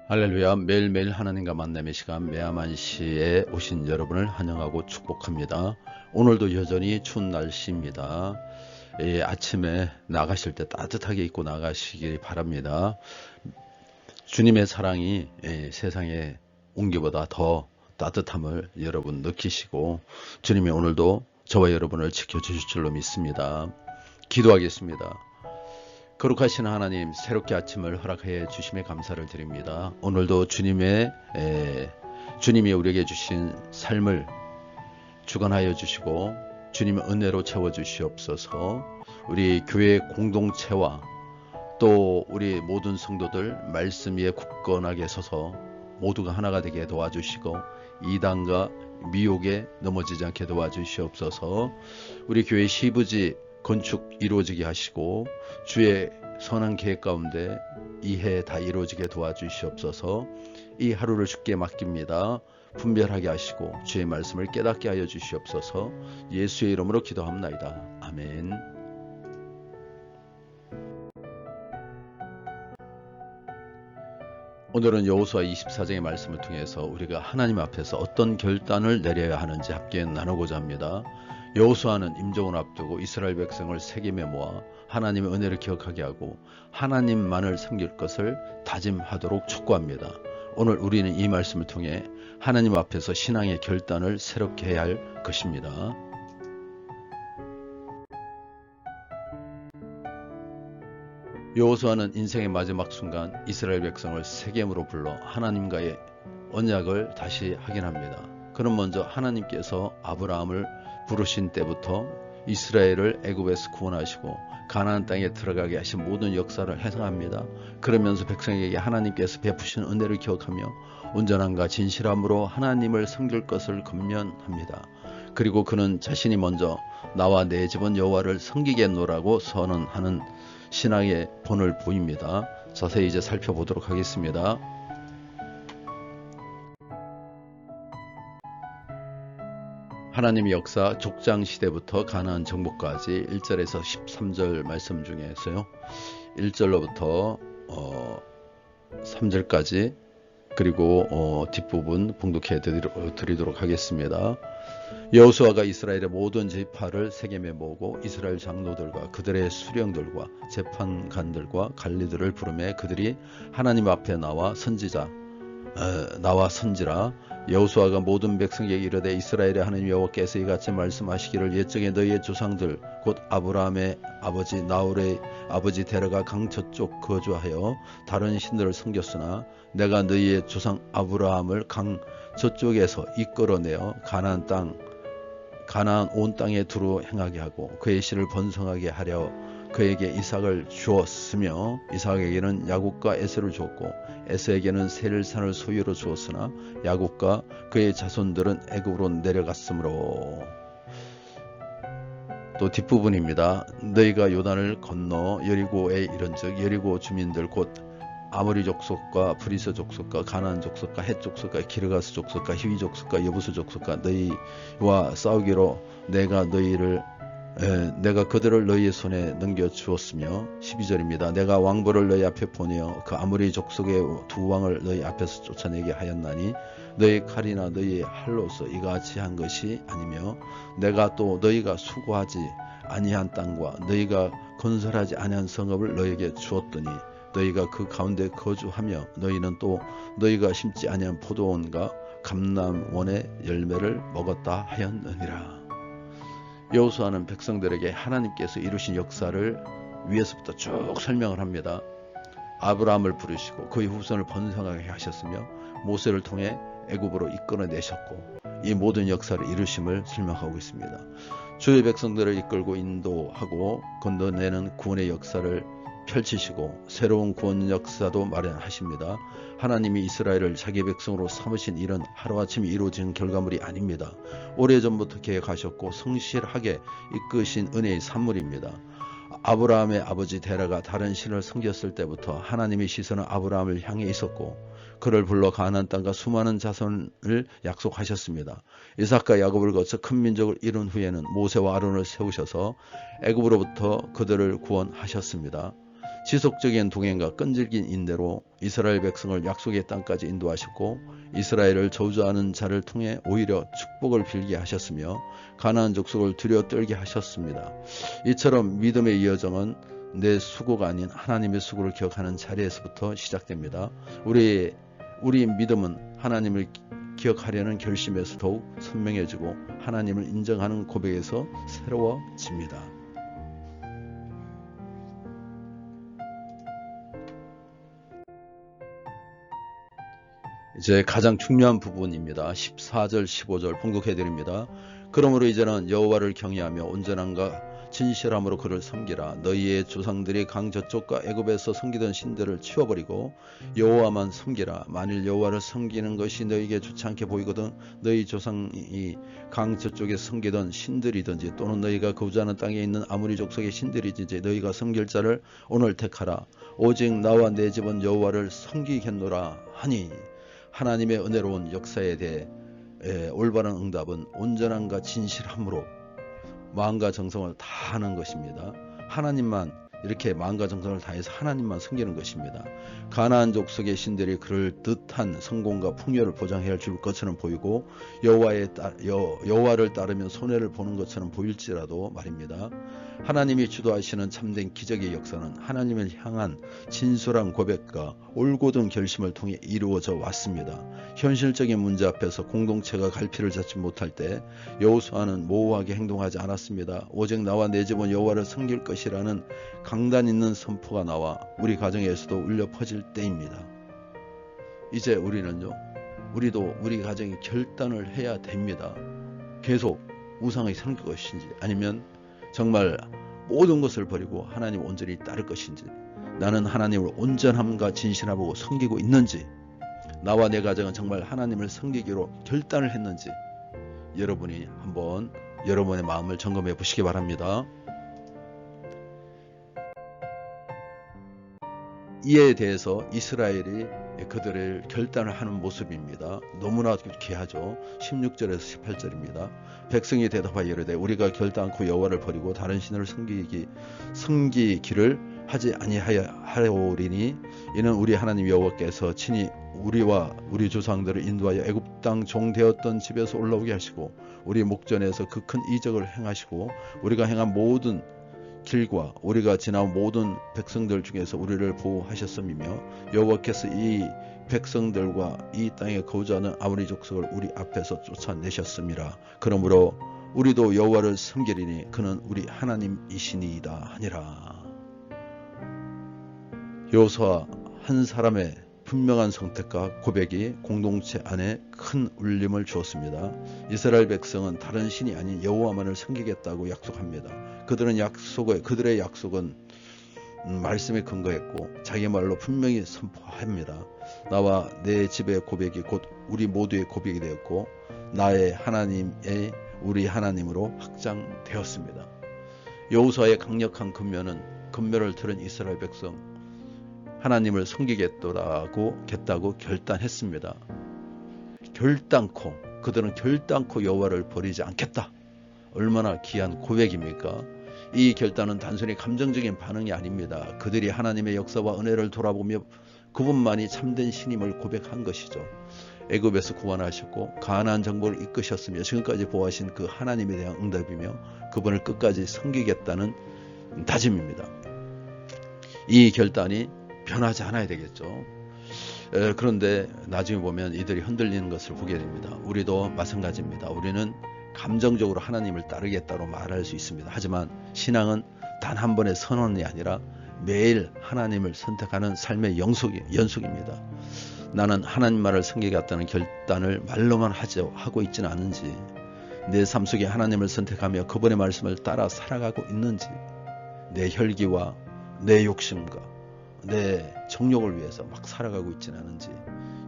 할렐루야. 매일매일 하나님과 만남의 시간 메아만시에 오신 여러분을 환영하고 축복합니다. 오늘도 여전히 추운 날씨입니다. 아침에 나가실 때 따뜻하게 입고 나가시기 바랍니다. 주님의 사랑이 세상의 온기보다 더 따뜻함을 여러분 느끼시고 주님이 오늘도 저와 여러분을 지켜주실 줄로 믿습니다. 기도하겠습니다. 거룩하신 하나님, 새롭게 아침을 허락해 주심에 감사를 드립니다. 오늘도 주님이 우리에게 주신 삶을 주관하여 주시고 주님의 은혜로 채워주시옵소서. 우리 교회 공동체와 또 우리 모든 성도들 말씀 위에 굳건하게 서서 모두가 하나가 되게 도와주시고 이단과 미혹에 넘어지지 않게 도와주시옵소서. 우리 교회 시부지 건축 이루어지게 하시고 주의 선한 계획 가운데 이해 다 이루어지게 도와주시옵소서. 이 하루를 주께 맡깁니다. 분별하게 하시고 주의 말씀을 깨닫게 하여 주시옵소서. 예수의 이름으로 기도합나이다. 아멘. 오늘은 여호수아 24장의 말씀을 통해서 우리가 하나님 앞에서 어떤 결단을 내려야 하는지 함께 나누고자 합니다. 여호수아는 임종을 앞두고 이스라엘 백성을 세겜에 모아 하나님의 은혜를 기억하게 하고 하나님만을 섬길 것을 다짐하도록 촉구합니다. 오늘 우리는 이 말씀을 통해 하나님 앞에서 신앙의 결단을 새롭게 해야 할 것입니다. 여호수아는 인생의 마지막 순간 이스라엘 백성을 세겜으로 불러 하나님과의 언약을 다시 확인합니다. 그는 먼저 하나님께서 아브라함을 부르신 때부터 이스라엘을 애굽에서 구원하시고 가나안 땅에 들어가게 하신 모든 역사를 회상합니다. 그러면서 백성에게 하나님께서 베푸신 은혜를 기억하며 온전함과 진실함으로 하나님을 섬길 것을 권면합니다. 그리고 그는 자신이 먼저 나와 내 집은 여호와를 섬기겠노라고 선언하는 신앙의 본을 보입니다. 자세히 이제 살펴보도록 하겠습니다. 하나님의 역사 족장 시대부터 가나안 정복까지 1절에서 13절 말씀 중에서요. 1절로부터 3절까지 그리고 뒷부분 봉독해 드리도록 하겠습니다. 여호수아가 이스라엘의 모든 지파를 세겜에 모으고 이스라엘 장로들과 그들의 수령들과 재판관들과 관리들을 부르매 그들이 하나님 앞에 나와 선지라 여호수아가 모든 백성에게 이르되 이스라엘의 하나님 여호와께서 이같이 말씀하시기를 옛적에 너희의 조상들 곧 아브라함의 아버지 나홀의 아버지 데라가 강 저쪽 거주하여 다른 신들을 섬겼으나 내가 너희의 조상 아브라함을 강 저쪽에서 이끌어내어 가나안 온 땅에 두루 행하게 하고 그의 씨를 번성하게 하려 그에게 이삭을 주었으며 이삭에게는 야곱과 에서를 주었고 에서에게는 세일산을 소유로 주었으나 야곱과 그의 자손들은 애굽으로 내려갔으므로. 또 뒷부분입니다. 너희가 요단을 건너 여리고에 이른즉 여리고 주민들 곧 아모리 족속과 브리스 족속과 가나안 족속과 헷 족속과 기르가스 족속과 히위 족속과 여부스 족속과 너희와 싸우기로 내가 그들을 너희의 손에 넘겨주었으며 12절입니다. 내가 왕보를 너희 앞에 보내어 그 아모리 족속의 두 왕을 너희 앞에서 쫓아내게 하였나니 너희 칼이나 너희 활로서 이같이 한 것이 아니며 내가 또 너희가 수고하지 아니한 땅과 너희가 건설하지 아니한 성읍을 너희에게 주었더니 너희가 그 가운데 거주하며 너희는 또 너희가 심지 아니한 포도원과 감람원의 열매를 먹었다 하였느니라. 여호수아는 백성들에게 하나님께서 이루신 역사를 위에서부터 쭉 설명을 합니다. 아브라함을 부르시고 그의 후손을 번성하게 하셨으며 모세를 통해 애굽으로 이끌어내셨고 이 모든 역사를 이루심을 설명하고 있습니다. 주의 백성들을 이끌고 인도하고 건너내는 구원의 역사를 펼치시고 새로운 구원 역사도 마련하십니다. 하나님이 이스라엘을 자기 백성으로 삼으신 일은 하루아침에 이루어진 결과물이 아닙니다. 오래전부터 계획하셨고 성실하게 이끄신 은혜의 산물입니다. 아브라함의 아버지 데라가 다른 신을 섬겼을 때부터 하나님의 시선은 아브라함을 향해 있었고 그를 불러 가나안 땅과 수많은 자손을 약속하셨습니다. 이삭과 야곱을 거쳐 큰 민족을 이룬 후에는 모세와 아론을 세우셔서 애굽으로부터 그들을 구원하셨습니다. 지속적인 동행과 끈질긴 인내로 이스라엘 백성을 약속의 땅까지 인도하셨고 이스라엘을 저주하는 자를 통해 오히려 축복을 빌게 하셨으며 가나안 족속을 두려워 떨게 하셨습니다. 이처럼 믿음의 여정은 내 수고가 아닌 하나님의 수고를 기억하는 자리에서부터 시작됩니다. 우리 믿음은 하나님을 기억하려는 결심에서 더욱 선명해지고 하나님을 인정하는 고백에서 새로워집니다. 이제 가장 중요한 부분입니다. 14절 15절 봉독해 드립니다. 그러므로 이제는 여호와를 경외하며 온전함과 진실함으로 그를 섬기라. 너희의 조상들이 강 저쪽과 애굽에서 섬기던 신들을 치워버리고 여호와만 섬기라. 만일 여호와를 섬기는 것이 너희에게 좋지 않게 보이거든 너희 조상이 강 저쪽에 섬기던 신들이든지 또는 너희가 거주하는 땅에 있는 아무리 족속의 신들이든지 너희가 섬길 자를 오늘 택하라. 오직 나와 내 집은 여호와를 섬기겠노라 하니 하나님의 은혜로운 역사에 대해 올바른 응답은 온전함과 진실함으로 마음과 정성을 다하는 것입니다. 하나님만 이렇게 마음과 정성을 다해서 하나님만 섬기는 것입니다. 가나안 족속의 신들이 그럴 듯한 성공과 풍요를 보장해 줄 것처럼 보이고 여호와를 따르면 손해를 보는 것처럼 보일지라도 말입니다. 하나님이 주도하시는 참된 기적의 역사는 하나님을 향한 진솔한 고백과 올곧은 결심을 통해 이루어져 왔습니다. 현실적인 문제 앞에서 공동체가 갈피를 잡지 못할 때 여호수아는 모호하게 행동하지 않았습니다. 오직 나와 내 집은 여호와를 섬길 것이라는 강단 있는 선포가 나와 우리 가정에서도 울려 퍼질 때입니다. 이제 우리도 우리 가정이 결단을 해야 됩니다. 계속 우상을 섬길 것인지 아니면 정말 모든 것을 버리고 하나님 온전히 따를 것인지, 나는 하나님을 온전함과 진실함으로 섬기고 있는지, 나와 내 가정은 정말 하나님을 섬기기로 결단을 했는지 여러분이 한번 여러분의 마음을 점검해 보시기 바랍니다. 이에 대해서 이스라엘이 그들을 결단을 하는 모습입니다. 너무나 귀하죠. 16절에서 18절입니다. 백성이 대답하여 이르되 우리가 결단코 여호와를 버리고 다른 신을 섬기기를 하지 아니하오리니 이는 우리 하나님 여호와께서 친히 우리와 우리 조상들을 인도하여 애굽 땅 종되었던 집에서 올라오게 하시고 우리 목전에서 그 큰 이적을 행하시고 우리가 행한 모든 길과 우리가 지나온 모든 백성들 중에서 우리를 보호하셨음이며 여호와께서 이 백성들과 이 땅에 거주하는 아모리 족속을 우리 앞에서 쫓아내셨음이라. 그러므로 우리도 여호와를 섬기리니 그는 우리 하나님이시니이다 하니라. 여호수아 한 사람의 분명한 선택과 고백이 공동체 안에 큰 울림을 주었습니다. 이스라엘 백성은 다른 신이 아닌 여호와만을 섬기겠다고 약속합니다. 그들의 약속은 말씀에 근거했고 자기 말로 분명히 선포합니다. 나와 내 집의 고백이 곧 우리 모두의 고백이 되었고 나의 하나님의 우리 하나님으로 확장되었습니다. 여호수아의 강력한 근면을 들은 이스라엘 백성 하나님을 섬기겠다고 결단했습니다. 그들은 결단코 여호와를 버리지 않겠다. 얼마나 귀한 고백입니까? 이 결단은 단순히 감정적인 반응이 아닙니다. 그들이 하나님의 역사와 은혜를 돌아보며 그분만이 참된 신임을 고백한 것이죠. 애굽에서 구원하셨고 가나안 정복을 이끄셨으며 지금까지 보호하신 그 하나님에 대한 응답이며 그분을 끝까지 섬기겠다는 다짐입니다. 이 결단이 변하지 않아야 되겠죠. 그런데 나중에 보면 이들이 흔들리는 것을 보게 됩니다. 우리도 마찬가지입니다. 우리는 감정적으로 하나님을 따르겠다고 말할 수 있습니다. 하지만 신앙은 단 한 번의 선언이 아니라 매일 하나님을 선택하는 삶의 연속입니다. 나는 하나님 말을 섬기겠다는 결단을 말로만 하고 있지는 않은지, 내 삶 속에 하나님을 선택하며 그분의 말씀을 따라 살아가고 있는지, 내 혈기와 내 욕심과 내 정욕을 위해서 막 살아가고 있지는 않은지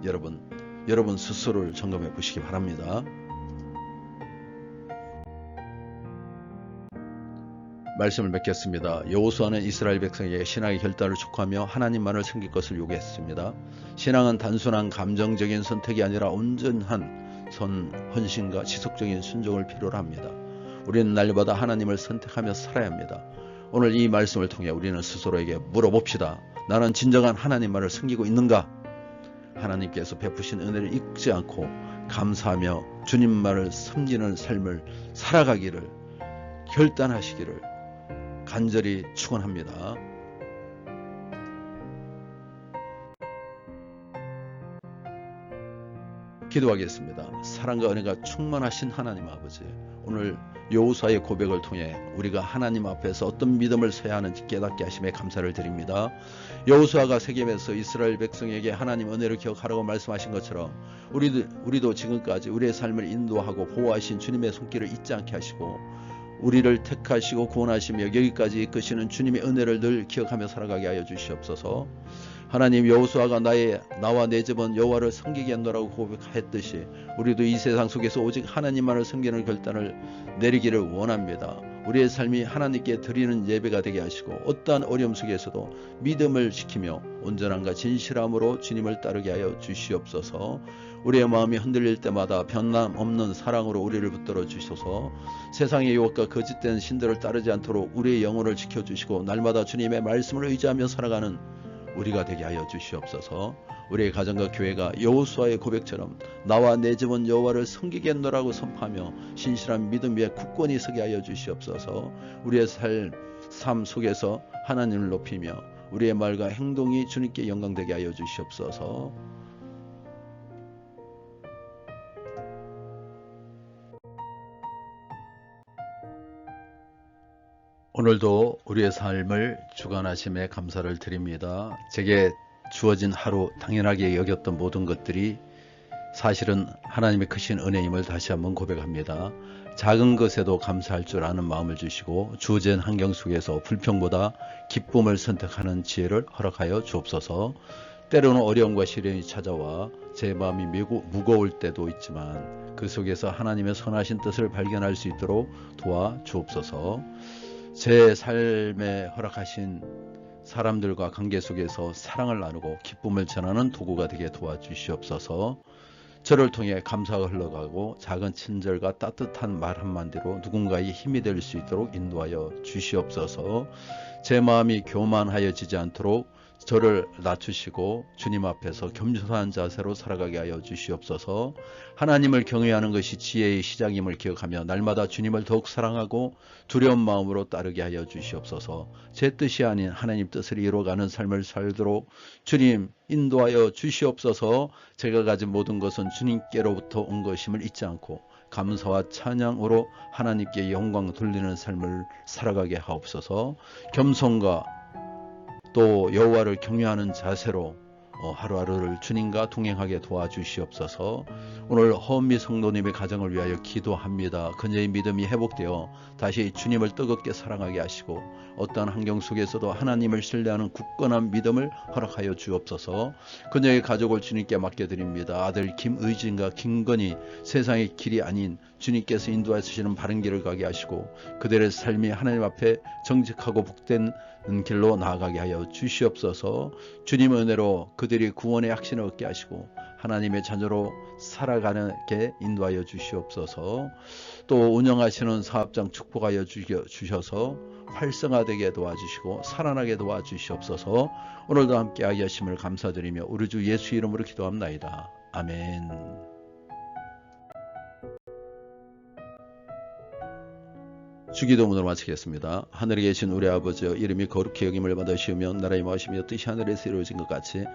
여러분 스스로를 점검해 보시기 바랍니다. 말씀을 맺겠습니다. 여호수아는 이스라엘 백성에게 신앙의 결단을 촉구하며 하나님만을 섬길 것을 요구했습니다. 신앙은 단순한 감정적인 선택이 아니라 온전한 헌신과 지속적인 순종을 필요로 합니다. 우리는 날마다 하나님을 선택하며 살아야 합니다. 오늘 이 말씀을 통해 우리는 스스로에게 물어봅시다. 나는 진정한 하나님만을 섬기고 있는가? 하나님께서 베푸신 은혜를 잊지 않고 감사하며 주님만을 섬기는 삶을 살아가기를 결단하시기를 간절히 축원합니다. 기도하겠습니다. 사랑과 은혜가 충만하신 하나님 아버지, 오늘 여호수아의 고백을 통해 우리가 하나님 앞에서 어떤 믿음을 서야 하는지 깨닫게 하심에 감사를 드립니다. 여호수아가 세겜에서 이스라엘 백성에게 하나님 은혜를 기억하라고 말씀하신 것처럼 우리도 지금까지 우리의 삶을 인도하고 보호하신 주님의 손길을 잊지 않게 하시고 우리를 택하시고 구원하시며 여기까지 이끄시는 주님의 은혜를 늘 기억하며 살아가게 하여 주시옵소서. 하나님, 여호수아가 나와 내 집은 여호와를 섬기게 한다라고 고백했듯이 우리도 이 세상 속에서 오직 하나님만을 섬기는 결단을 내리기를 원합니다. 우리의 삶이 하나님께 드리는 예배가 되게 하시고 어떠한 어려움 속에서도 믿음을 지키며 온전함과 진실함으로 주님을 따르게 하여 주시옵소서. 우리의 마음이 흔들릴 때마다 변함없는 사랑으로 우리를 붙들어 주셔서 세상의 유혹과 거짓된 신들을 따르지 않도록 우리의 영혼을 지켜주시고 날마다 주님의 말씀을 의지하며 살아가는 우리가 되게 하여 주시옵소서. 우리의 가정과 교회가 여호수아의 고백처럼 나와 내 집은 여호와를 섬기겠노라고 선포하며 신실한 믿음 위에 굳건히 서게 하여 주시옵소서. 우리의 삶 속에서 하나님을 높이며 우리의 말과 행동이 주님께 영광되게 하여 주시옵소서. 오늘도 우리의 삶을 주관하심에 감사를 드립니다. 제게 주어진 하루 당연하게 여겼던 모든 것들이 사실은 하나님의 크신 은혜임을 다시 한번 고백합니다. 작은 것에도 감사할 줄 아는 마음을 주시고 주어진 환경 속에서 불평보다 기쁨을 선택하는 지혜를 허락하여 주옵소서. 때로는 어려움과 시련이 찾아와 제 마음이 무거울 때도 있지만 그 속에서 하나님의 선하신 뜻을 발견할 수 있도록 도와주옵소서. 제 삶에 허락하신 사람들과 관계 속에서 사랑을 나누고 기쁨을 전하는 도구가 되게 도와주시옵소서. 저를 통해 감사가 흘러가고 작은 친절과 따뜻한 말 한마디로 누군가의 힘이 될 수 있도록 인도하여 주시옵소서. 제 마음이 교만하여지지 않도록 저를 낮추시고 주님 앞에서 겸손한 자세로 살아가게 하여 주시옵소서. 하나님을 경외하는 것이 지혜의 시작임을 기억하며 날마다 주님을 더욱 사랑하고 두려운 마음으로 따르게 하여 주시옵소서. 제 뜻이 아닌 하나님 뜻을 이루어가는 삶을 살도록 주님 인도하여 주시옵소서. 제가 가진 모든 것은 주님께로부터 온 것임을 잊지 않고 감사와 찬양으로 하나님께 영광 돌리는 삶을 살아가게 하옵소서. 겸손과 또 여호와를 경외하는 자세로 하루하루를 주님과 동행하게 도와주시옵소서. 오늘 허은미 성도님의 가정을 위하여 기도합니다. 그녀의 믿음이 회복되어 다시 주님을 뜨겁게 사랑하게 하시고 어떠한 환경 속에서도 하나님을 신뢰하는 굳건한 믿음을 허락하여 주옵소서. 그녀의 가족을 주님께 맡겨드립니다. 아들 김의진과 김건희, 세상의 길이 아닌 주님께서 인도하시는 바른 길을 가게 하시고 그들의 삶이 하나님 앞에 정직하고 복된 길로 나아가게 하여 주시옵소서. 주님의 은혜로 그들이 구원의 확신을 얻게 하시고 하나님의 자녀로 살아가게 인도하여 주시옵소서. 또 운영하시는 사업장 축복하여 주셔서 활성화되게 도와주시고 살아나게 도와주시옵소서. 오늘도 함께하게 하심을 감사드리며 우리 주 예수 이름으로 기도합나이다. 아멘. 주기도문으로 마치겠습니다. 하늘에 계신 우리 아버지여, 이름이 거룩히 여김을 받으시오며 나라의 마시며 뜻이 하늘에서 이루어진 것 같이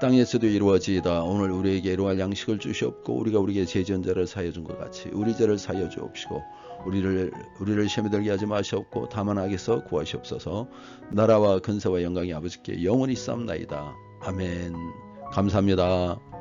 땅에서도 이루어지이다. 오늘 우리에게 이루할 양식을 주시옵고 우리가 우리에게 죄지은 자를 사하여 준 것 같이 우리 죄를 사하여 주옵시고 우리를 시험에 들게 하지 마시옵고 다만 악에서 구하시옵소서. 나라와 근세와 영광이 아버지께 영원히 쌓옵나이다. 아멘. 감사합니다.